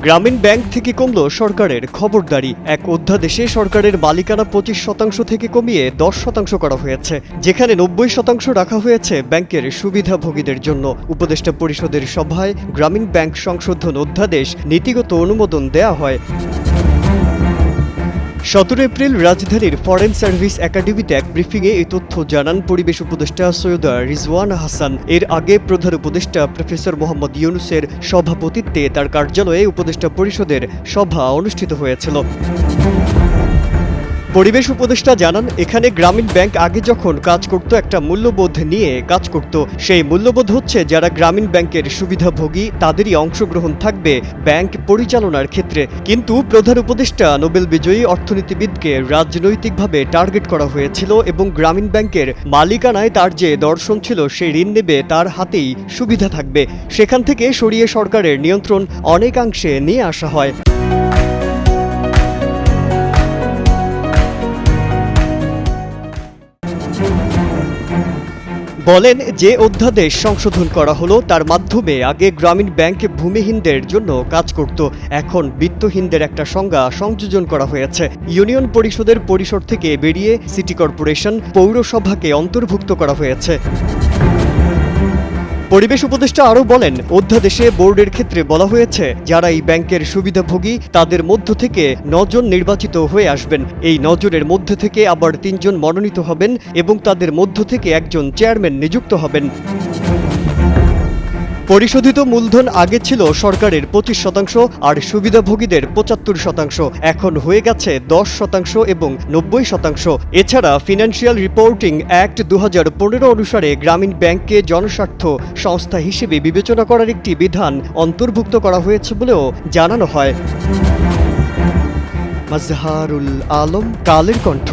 গ্রামীণ ব্যাংক থেকে কমল সরকারের খবরদারি। এক অধ্যাদেশে সরকারের মালিকানা 25% থেকে কমিয়ে 10% করা হয়েছে, যেখানে 90% রাখা হয়েছে ব্যাংকের সুবিধাভোগীদের জন্য। উপদেষ্টা পরিষদের সভায় গ্রামীণ ব্যাংক সংশোধন অধ্যাদেশ নীতিগত অনুমোদন দেয়া হয়। 17 এপ্রিল রাজধানীর ফরেন সার্ভিস একাডেমিতে এক ব্রিফিংয়ে এই তথ্য জানান পরিবেশ উপদেষ্টা সৈয়দা রিজওয়ানা হাসান। এর আগে প্রধান উপদেষ্টা প্রফেসর মোহাম্মদ ইউনূসের সভাপতিত্বে তার কার্যালয়ে উপদেষ্টা পরিষদের সভা অনুষ্ঠিত হয়েছিল। পরিবেশ উপদেষ্টা জানান, এখানে গ্রামীণ ব্যাংক আগে যখন কাজ করত একটা মূল্যবোধ নিয়ে কাজ করত। সেই মূল্যবোধ হচ্ছে যারা গ্রামীণ ব্যাংকের সুবিধাভোগী তাদেরই অংশগ্রহণ থাকবে ব্যাংক পরিচালনার ক্ষেত্রে। কিন্তু প্রধান উপদেষ্টা নোবেল বিজয়ী অর্থনীতিবিদকে রাজনৈতিকভাবে টার্গেট করা হয়েছিল এবং গ্রামীণ ব্যাংকের মালিকানায় তার যে দর্শন ছিল সেই ঋণ নেবে তার হাতেই সুবিধা থাকবে, সেখান থেকে সরিয়ে সরকারের নিয়ন্ত্রণ অনেকাংশে নিয়ে আসা হয়। বলেন, যে অধ্যাদেশ সংশোধন করা হলো তার মাধ্যমে আগে গ্রামীণ ব্যাংক ভূমিহীনদের জন্য কাজ করত, এখন বিত্তহীনদের একটা সংজ্ঞা সংযোজন করা হয়েছে। ইউনিয়ন পরিষদের পরিসর থেকে বেরিয়ে সিটি কর্পোরেশন, পৌরসভাকে অন্তর্ভুক্ত করা হয়েছে। পরিবেশ উপদেষ্টা আরও বলেন, অধ্যাদেশে বোর্ডের ক্ষেত্রে বলা হয়েছে যারা এই ব্যাংকের সুবিধাভোগী তাদের মধ্য থেকে 9 জন নির্বাচিত হয়ে আসবেন। এই 9 জনের মধ্য থেকে আবার 3 জন মনোনীত হবেন এবং তাদের মধ্য থেকে একজন চেয়ারম্যান নিযুক্ত হবেন। পরিশোধিত মূলধন আগে ছিল সরকারের 25% আর সুবিধাভোগীদের 75%, এখন হয়ে গেছে 10% এবং 90%। এছাড়া ফিনান্সিয়াল রিপোর্টিং অ্যাক্ট 2015 অনুসারে গ্রামীণ ব্যাংককে জনস্বার্থ সংস্থা হিসেবে বিবেচনা করার একটি বিধান অন্তর্ভুক্ত করা হয়েছে বলেও জানানো হয়। মাজহারুল আলম, কালের কণ্ঠ।